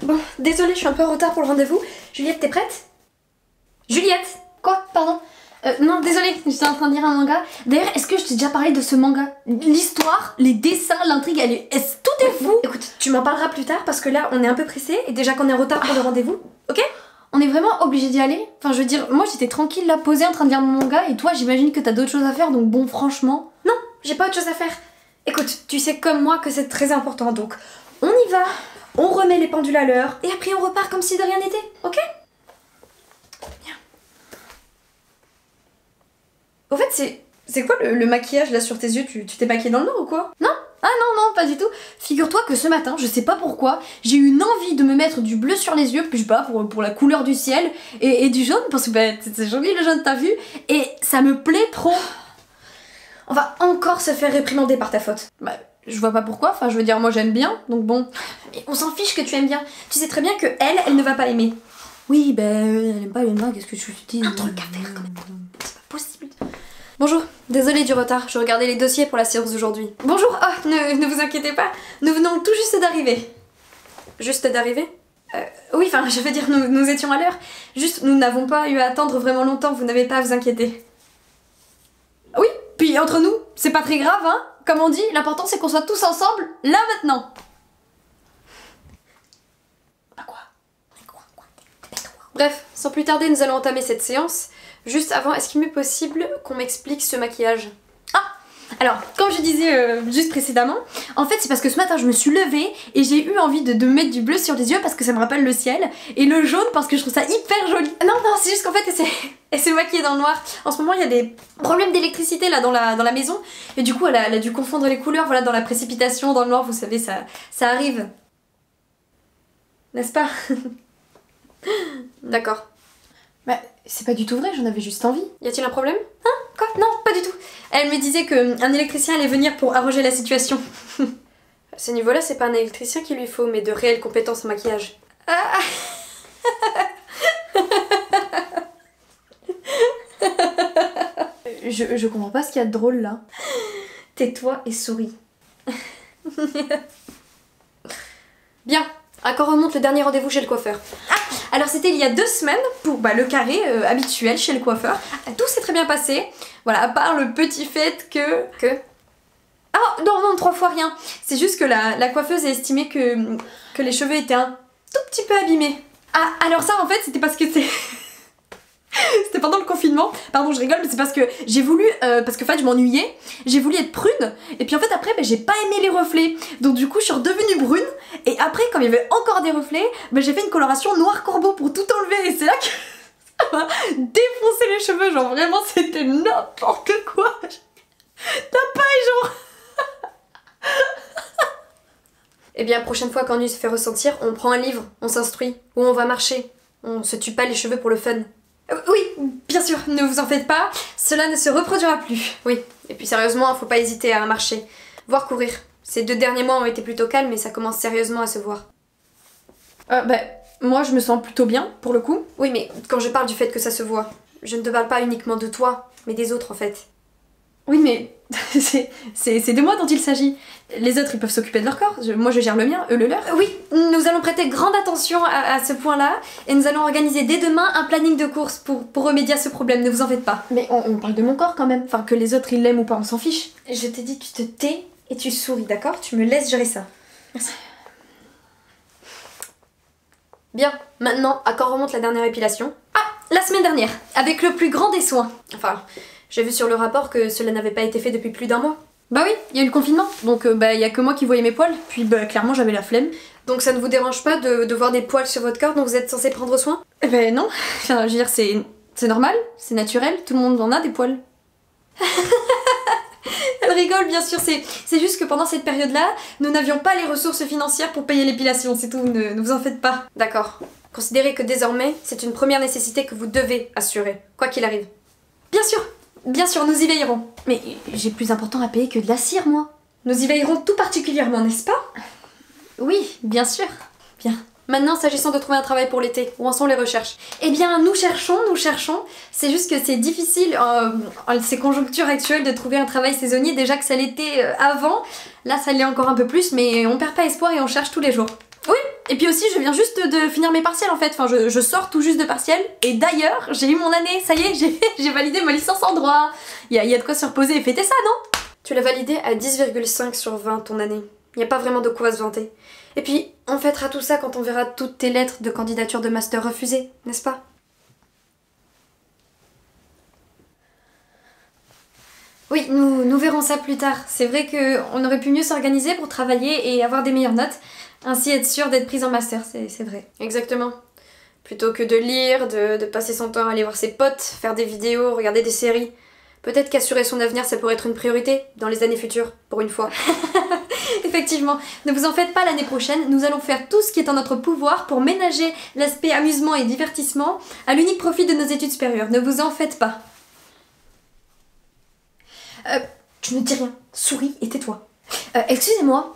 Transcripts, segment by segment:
Bon, désolée, je suis un peu en retard pour le rendez-vous. Juliette, t'es prête? Juliette! Quoi? Pardon? Non, désolée, j'étais en train de lire un manga. D'ailleurs, est-ce que je t'ai déjà parlé de ce manga? L'histoire, les dessins, l'intrigue, tout est fou! Écoute, tu m'en parleras plus tard parce que là, on est un peu pressé et déjà qu'on est en retard pour le rendez-vous, ok? On est vraiment obligé d'y aller? Enfin, je veux dire, moi j'étais tranquille là, posée en train de lire mon manga, et toi, j'imagine que t'as d'autres choses à faire, donc bon, franchement... Non, j'ai pas autre chose à faire. Écoute, tu sais comme moi que c'est très important, donc on y va, on remet les pendules à l'heure et après on repart comme si de rien n'était, ok? Bien. Au fait, c'est quoi le maquillage là sur tes yeux? Tu t'es maquillée dans le noir ou quoi? Non? Ah non, pas du tout. Figure-toi que ce matin, je sais pas pourquoi, j'ai eu une envie de me mettre du bleu sur les yeux, puis je sais pas, pour la couleur du ciel, et du jaune, parce que bah, c'est joli le jaune, t'as vu? Et ça me plaît trop. On va encore se faire réprimander par ta faute. Bah, je vois pas pourquoi, enfin je veux dire, moi j'aime bien, donc bon. Mais on s'en fiche que tu aimes bien. Tu sais très bien que elle ne va pas aimer. Oui, elle aime pas les noix, qu'est-ce que tu dis? Un truc à faire quand même. C'est pas possible. Bonjour, désolée du retard, je regardais les dossiers pour la séance d'aujourd'hui. Bonjour, oh, ne vous inquiétez pas, nous venons tout juste d'arriver. Juste d'arriver? Oui, enfin, je veux dire, nous étions à l'heure. Juste, nous n'avons pas eu à attendre vraiment longtemps, vous n'avez pas à vous inquiéter. Oui, puis entre nous, c'est pas très grave, hein? Comme on dit, l'important c'est qu'on soit tous ensemble, là maintenant. Bah quoi? Bref, sans plus tarder, nous allons entamer cette séance. Juste avant, est-ce qu'il m'est possible qu'on m'explique ce maquillage? Ah! Alors, comme je disais juste précédemment, en fait c'est parce que ce matin je me suis levée et j'ai eu envie de me mettre du bleu sur les yeux parce que ça me rappelle le ciel, et le jaune parce que je trouve ça hyper joli. Non, c'est juste qu'en fait elle s'est maquillée dans le noir. En ce moment il y a des problèmes d'électricité là dans la maison, et du coup elle a dû confondre les couleurs, voilà, dans la précipitation, dans le noir, vous savez, ça arrive. N'est-ce pas? D'accord. Bah, c'est pas du tout vrai, j'en avais juste envie. Y a-t-il un problème? Hein? Quoi? Non, pas du tout. Elle me disait qu'un électricien allait venir pour arranger la situation. À ce niveau-là, c'est pas un électricien qu'il lui faut, mais de réelles compétences en maquillage. Ah. Je comprends pas ce qu'il y a de drôle là. Tais-toi et souris. Bien. À quand remonte le dernier rendez-vous chez le coiffeur? Ah, alors c'était il y a 2 semaines pour le carré habituel chez le coiffeur. Tout s'est très bien passé. Voilà, à part le petit fait que... Ah non, 3 fois rien. C'est juste que la coiffeuse a estimé que les cheveux étaient un tout petit peu abîmés. Ah, alors ça en fait c'était parce que c'est... C'était pendant le confinement, pardon je rigole, mais c'est parce que j'ai voulu, parce que en fait je m'ennuyais, j'ai voulu être prune, et puis en fait après j'ai pas aimé les reflets, donc du coup je suis redevenue brune, et après comme il y avait encore des reflets, j'ai fait une coloration noir corbeau pour tout enlever, et c'est là que ça m'a défoncé les cheveux, genre vraiment c'était n'importe quoi. T'as pas genre... Eh bien prochaine fois qu'ennui se fait ressentir, on prend un livre, on s'instruit, ou on va marcher, on se tue pas les cheveux pour le fun. Oui, bien sûr, ne vous en faites pas, cela ne se reproduira plus. Oui, et puis sérieusement, faut pas hésiter à marcher, voire courir. Ces 2 derniers mois ont été plutôt calmes, mais ça commence sérieusement à se voir. Moi je me sens plutôt bien, pour le coup. Oui, mais quand je parle du fait que ça se voit, je ne te parle pas uniquement de toi, mais des autres en fait. Oui, mais c'est de moi dont il s'agit. Les autres, ils peuvent s'occuper de leur corps. Moi, je gère le mien, eux le leur. Oui, nous allons prêter grande attention à ce point-là, et nous allons organiser dès demain un planning de course pour remédier à ce problème, ne vous en faites pas. Mais on parle de mon corps quand même. Enfin, que les autres, ils l'aiment ou pas, on s'en fiche. Je t'ai dit, tu te tais et tu souris, d'accord? Tu me laisses gérer ça. Merci. Bien, maintenant, à quand remonte la dernière épilation? Ah, la semaine dernière, avec le plus grand des soins. Enfin, j'ai vu sur le rapport que cela n'avait pas été fait depuis plus d'1 mois. Bah oui, il y a eu le confinement, donc il y a que moi qui voyais mes poils, puis clairement j'avais la flemme. Donc ça ne vous dérange pas de voir des poils sur votre corps dont vous êtes censé prendre soin? Eh ben non, enfin je veux dire c'est normal, c'est naturel, tout le monde en a des poils. Elle rigole bien sûr, c'est juste que pendant cette période-là, nous n'avions pas les ressources financières pour payer l'épilation, c'est tout, ne vous en faites pas. D'accord. Considérez que désormais, c'est une première nécessité que vous devez assurer, quoi qu'il arrive. Bien sûr, nous y veillerons. Mais j'ai plus important à payer que de la cire, moi. Nous y veillerons tout particulièrement, n'est-ce pas? Oui, bien sûr. Bien. Maintenant, s'agissant de trouver un travail pour l'été, où en sont les recherches? Eh bien, nous cherchons. C'est juste que c'est difficile, en ces conjonctures actuelles, de trouver un travail saisonnier. Déjà que ça l'était avant, là ça l'est encore un peu plus, mais on perd pas espoir et on cherche tous les jours. Oui, Et puis aussi, je viens juste de finir mes partiels en fait. Enfin, je sors tout juste de partiels. Et d'ailleurs, j'ai eu mon année. Ça y est, j'ai validé ma licence en droit. Il y a de quoi se reposer et fêter ça, non? Tu l'as validé à 10,5 sur 20 ton année. Il n'y a pas vraiment de quoi se vanter. Et puis, on fêtera tout ça quand on verra toutes tes lettres de candidature de master refusées, n'est-ce pas? Oui, nous verrons ça plus tard. C'est vrai qu'on aurait pu mieux s'organiser pour travailler et avoir des meilleures notes. Ainsi être sûr d'être prise en master, c'est vrai. Exactement. Plutôt que de lire, de passer son temps à aller voir ses potes, faire des vidéos, regarder des séries. Peut-être qu'assurer son avenir, ça pourrait être une priorité dans les années futures, pour une fois. Effectivement, ne vous en faites pas l'année prochaine, nous allons faire tout ce qui est en notre pouvoir pour ménager l'aspect amusement et divertissement à l'unique profit de nos études supérieures. Ne vous en faites pas. Tu ne dis rien, souris et tais-toi. Excusez-moi.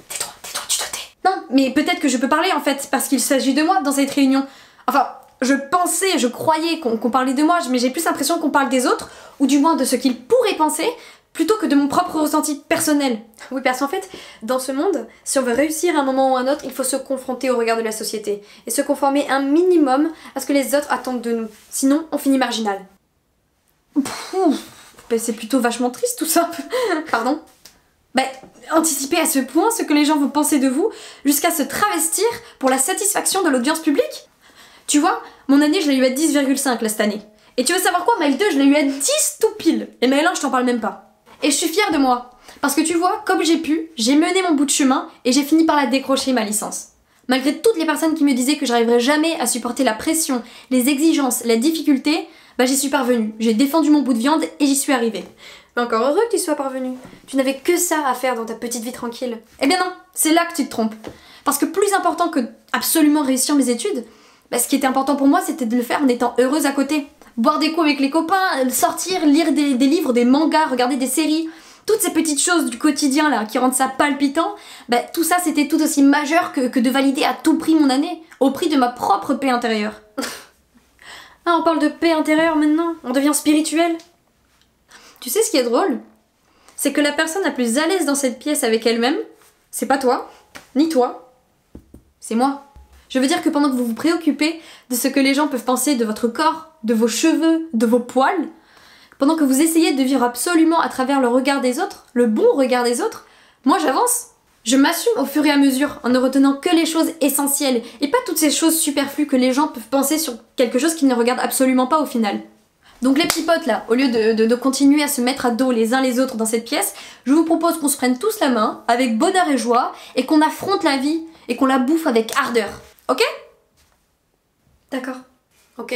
Tais-toi, tu te tais. Non, mais peut-être que je peux parler en fait, parce qu'il s'agit de moi dans cette réunion. Enfin, je croyais qu'on parlait de moi, mais j'ai plus l'impression qu'on parle des autres, ou du moins de ce qu'ils pourraient penser, plutôt que de mon propre ressenti personnel. Oui, parce qu'en fait, dans ce monde, si on veut réussir à un moment ou à un autre, il faut se confronter au regard de la société, et se conformer un minimum à ce que les autres attendent de nous. Sinon, on finit marginal. C'est plutôt vachement triste tout ça. Pardon? Anticiper à ce point ce que les gens vont penser de vous, jusqu'à se travestir pour la satisfaction de l'audience publique? Tu vois, mon année, je l'ai eu à 10,5 là cette année. Et tu veux savoir quoi, Maël 2, je l'ai eu à 10 tout pile. Et Maël 1, je t'en parle même pas. Et je suis fière de moi. Parce que tu vois, comme j'ai pu, j'ai mené mon bout de chemin et j'ai fini par la décrocher, ma licence. Malgré toutes les personnes qui me disaient que j'arriverais jamais à supporter la pression, les exigences, la difficulté, j'y suis parvenue. J'ai défendu mon bout de viande et j'y suis arrivée. Mais encore heureux que tu sois parvenue. Tu n'avais que ça à faire dans ta petite vie tranquille. Eh bien non, c'est là que tu te trompes. Parce que plus important que absolument réussir mes études, ce qui était important pour moi, c'était de le faire en étant heureuse à côté. Boire des coups avec les copains, sortir, lire des livres, des mangas, regarder des séries. Toutes ces petites choses du quotidien là qui rendent ça palpitant, tout ça c'était tout aussi majeur que de valider à tout prix mon année, au prix de ma propre paix intérieure. Ah, on parle de paix intérieure maintenant, on devient spirituel. Tu sais ce qui est drôle? C'est que la personne la plus à l'aise dans cette pièce avec elle-même, c'est pas toi, ni toi, c'est moi. Je veux dire que pendant que vous vous préoccupez de ce que les gens peuvent penser de votre corps, de vos cheveux, de vos poils, pendant que vous essayez de vivre absolument à travers le regard des autres, le bon regard des autres, moi j'avance. Je m'assume au fur et à mesure en ne retenant que les choses essentielles et pas toutes ces choses superflues que les gens peuvent penser sur quelque chose qu'ils ne regardent absolument pas au final. Donc les petits potes là, au lieu de continuer à se mettre à dos les uns les autres dans cette pièce, je vous propose qu'on se prenne tous la main, avec bonheur et joie, et qu'on affronte la vie et qu'on la bouffe avec ardeur. Ok? D'accord. Ok.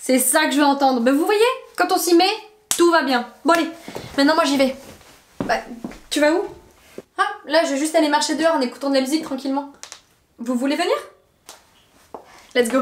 C'est ça que je veux entendre. Vous voyez, quand on s'y met, tout va bien. Bon allez, maintenant moi j'y vais. Tu vas où? Ah, là je vais juste aller marcher dehors en écoutant de la musique tranquillement. Vous voulez venir? Let's go.